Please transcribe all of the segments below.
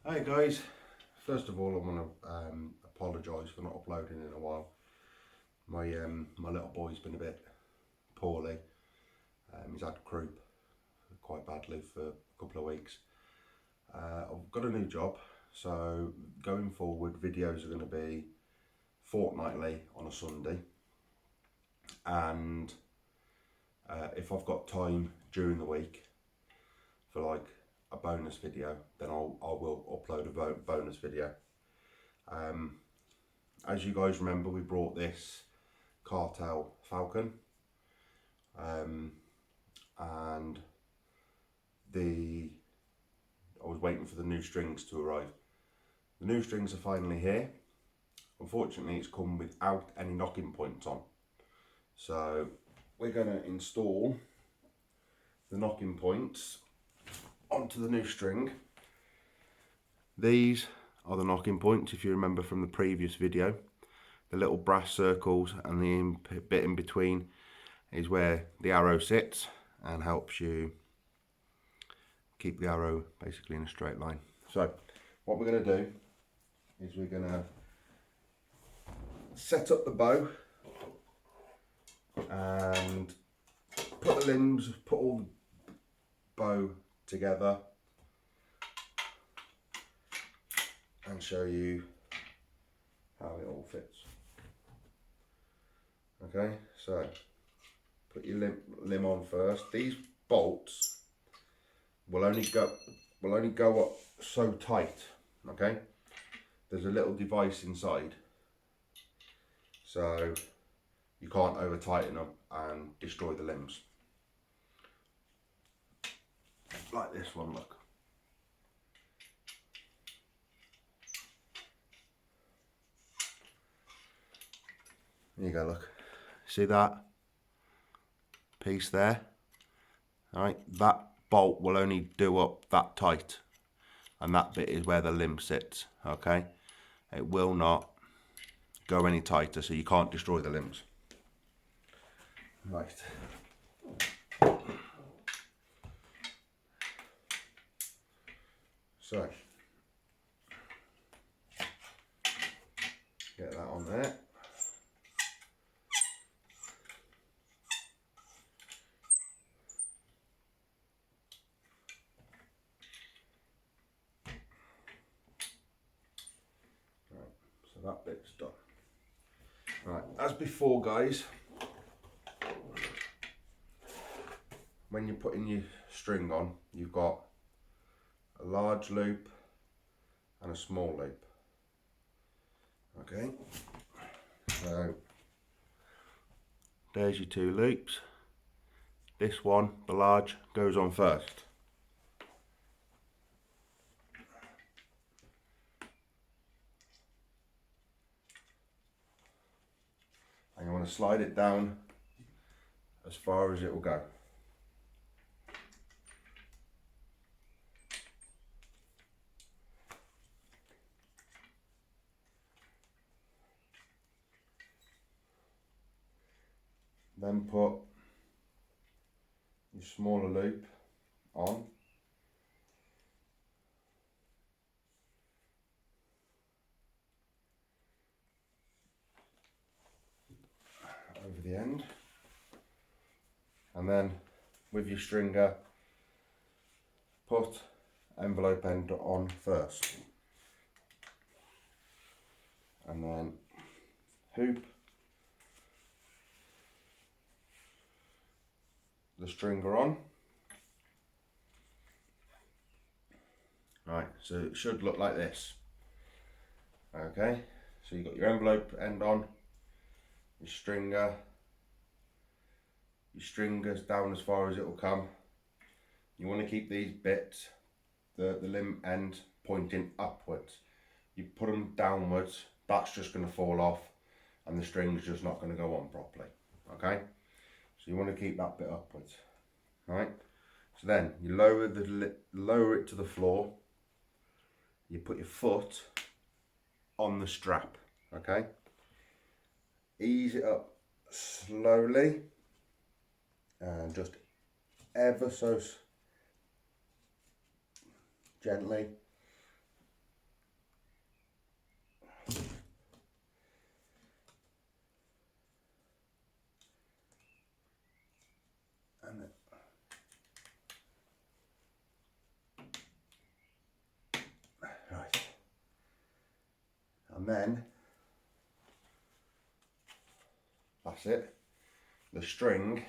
Hey guys, first of all I want to apologise for not uploading in a while. My little boy's been a bit poorly. He's had croup quite badly for a couple of weeks. I've got a new job, so going forward videos are going to be fortnightly on a Sunday, and if I've got time during the week for like a bonus video, then I will upload a bonus video. As you guys remember, we brought this Cartel Falcon, and I was waiting for the new strings to arrive. The new strings are finally here. Unfortunately, it's come without any knocking points on, so we're going to install the knocking points onto the new string. These are the knocking points, if you remember from the previous video. The little brass circles, and the bit in between is where the arrow sits and helps you keep the arrow basically in a straight line. So what we're going to do is we're going to set up the bow and put the limbs, put all the bow together and show you how it all fits. Okay, so put your limb on first. These bolts will only go up so tight. Okay, there's a little device inside, so you can't over tighten them and destroy the limbs. Like this one, look. There you go, look. See that piece there? All right, that bolt will only do up that tight, and that bit is where the limb sits. Okay, it will not go any tighter, so you can't destroy the limbs. Right. So get that on there. So that bit's done. Right, as before guys, when you're putting your string on, you've got a large loop and a small loop. Okay, so there's your two loops. This one, the large, goes on first. And you want to slide it down as far as it will go. Then put your smaller loop on. Over the end, and then with your stringer put envelope end on first, and then hoop the stringer on. Right, so it should look like this. Okay, so you've got your envelope end on, your stringer's down as far as it will come. You want to keep these bits, the limb end, pointing upwards. You put them downwards, that's just going to fall off and the string's just not going to go on properly. Okay, so you want to keep that bit upwards. Right, so then you lower it to the floor. You put your foot on the strap. Okay, ease it up slowly and just ever so gently then that's it. The string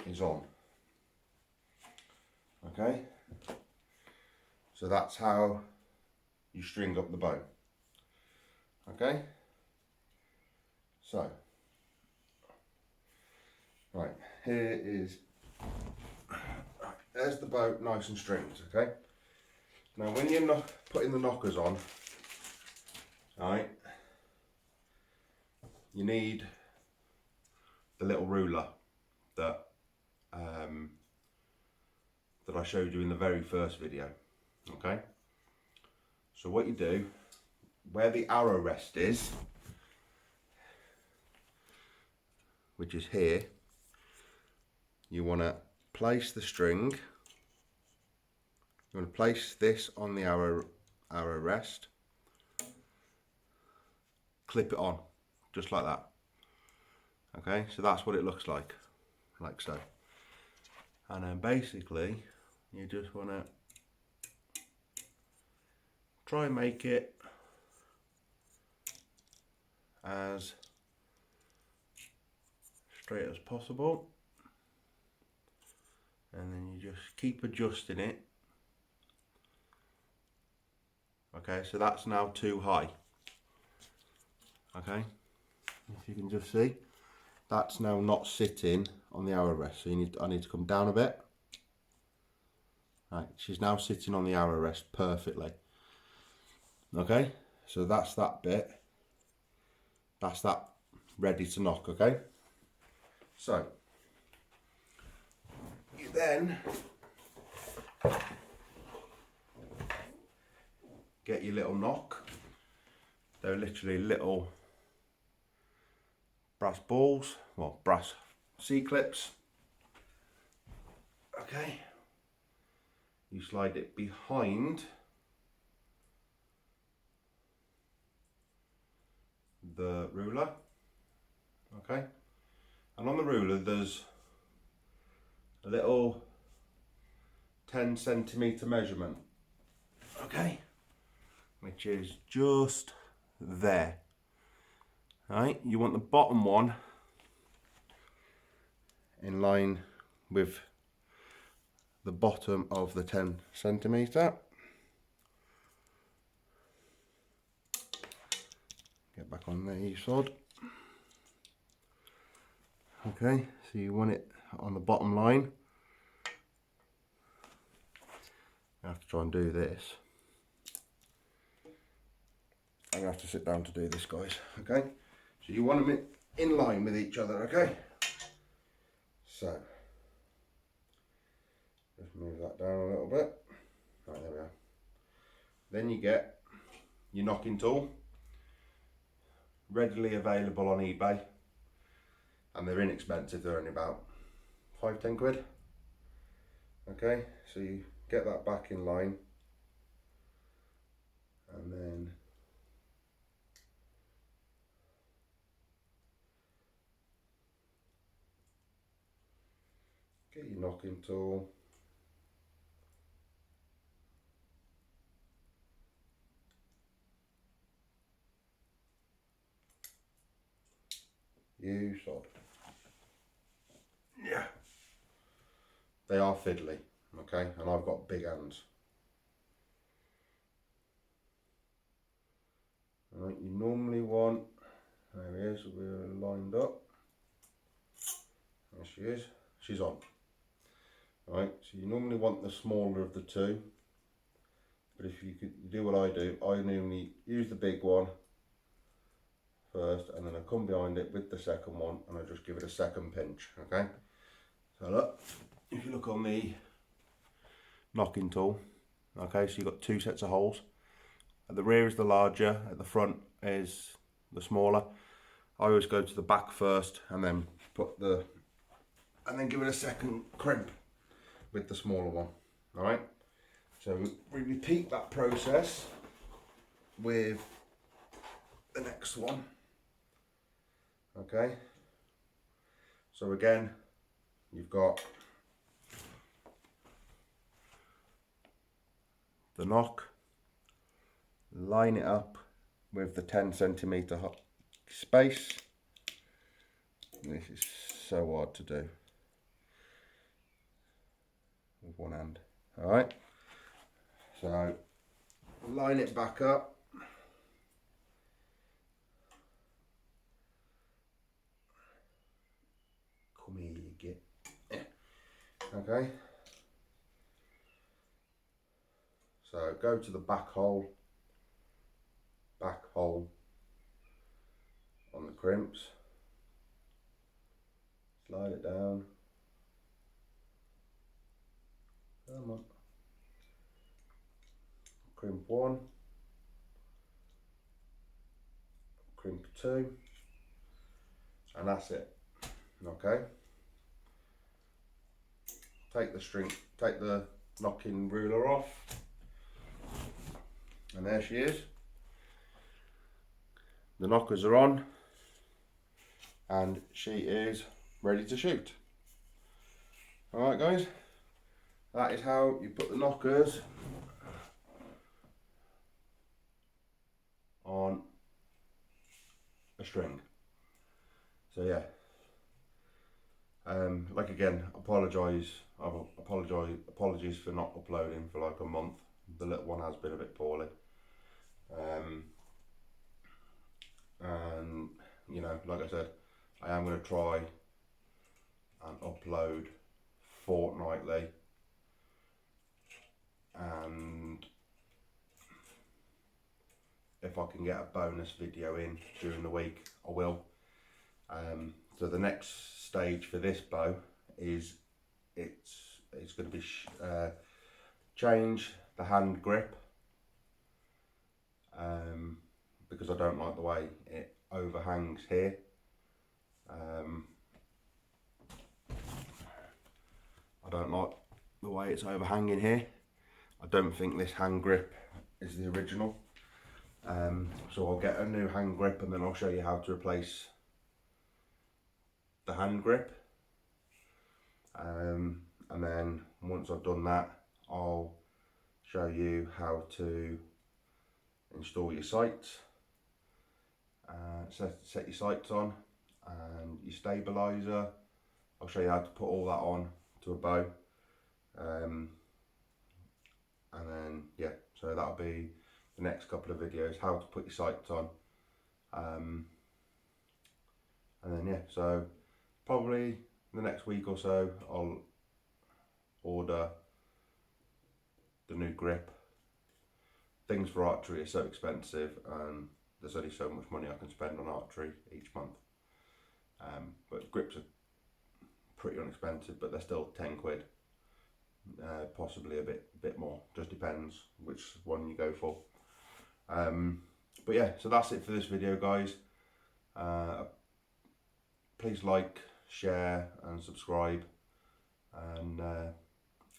is on. Okay, so that's how you string up the bow. Okay, so right, here is, there's the bow nice and stringed. Okay, now when you're not putting the knockers on, right, you need the little ruler that that I showed you in the very first video. Okay, so what you do, where the arrow rest is, which is here, you want to place the string. You want to place this on the arrow rest, clip it on, just like that. Okay, so that's what it looks like so. And then basically, you just want to try and make it as straight as possible, and then you just keep adjusting it. Okay, so that's now too high. Okay, if you can just see, that's now not sitting on the arrow rest, so I need to come down a bit. Right, she's now sitting on the arrow rest perfectly. Okay, so that's that bit. That's that ready to knock. Okay, so you then get your little knock. They're literally little brass balls, well, brass C-clips. Okay, you slide it behind the ruler. Okay, and on the ruler there's a little 10cm measurement. Okay, which is just there. Right, you want the bottom one in line with the bottom of the 10cm. Get back on there, you sod. Okay, so you want it on the bottom line. I have to try and do this. I'm gonna have to sit down to do this, guys. Okay, so you want them in line with each other. Okay, so just move that down a little bit. Right, there we go. Then you get your knocking tool, readily available on eBay, and they're inexpensive. They're only about 5–10 quid. Okay, so you get that back in line, and then get your knocking tool. You sod. Yeah. They are fiddly, okay, and I've got big hands. Right, you normally want, there he is, we're lined up. There she is, she's on. Right, so you normally want the smaller of the two, but if you could do what I do, I normally use the big one first, and then I come behind it with the second one, and I just give it a second pinch. Okay, so look, if you look on the knocking tool, okay, so you've got two sets of holes. At the rear is the larger, at the front is the smaller. I always go to the back first, and then give it a second crimp with the smaller one. All right, so we repeat that process with the next one. Okay, so again, you've got the knock, line it up with the 10cm space. This is so hard to do with one hand. All right, so line it back up. Come here, you get. Okay. So go to the back hole on the crimps. Slide it down. Come on. Crimp 1. Crimp 2. And that's it. Okay. Take the knocking ruler off. And there she is. The knockers are on. And she is ready to shoot. Alright guys. That is how you put the knockers on a string. So yeah, like again, apologies for not uploading for like a month. The little one has been a bit poorly, and you know, like I said, I am going to try and upload fortnightly, and if I can get a bonus video in during the week, I will. So the next stage for this bow is it's going to be change the hand grip, because I don't like the way it overhangs here. I don't like the way it's overhanging here. I don't think this hand grip is the original. So I'll get a new hand grip and then I'll show you how to replace the hand grip. And then once I've done that, I'll show you how to install your sights, set your sights on, and your stabilizer. I'll show you how to put all that on to a bow, and then yeah, so that'll be the next couple of videos, how to put your sights on, and then yeah, so probably the next week or so I'll order the new grip. Things for archery are so expensive, and there's only so much money I can spend on archery each month. But grips are pretty inexpensive, but they're still 10 quid, possibly a bit more, just depends which one you go for. But yeah, so that's it for this video guys. Please like, share and subscribe, and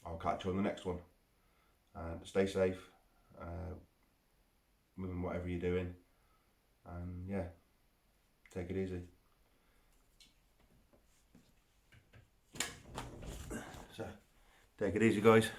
I'll catch you on the next one. Stay safe, with whatever you're doing, and yeah, take it easy. So, take it easy guys.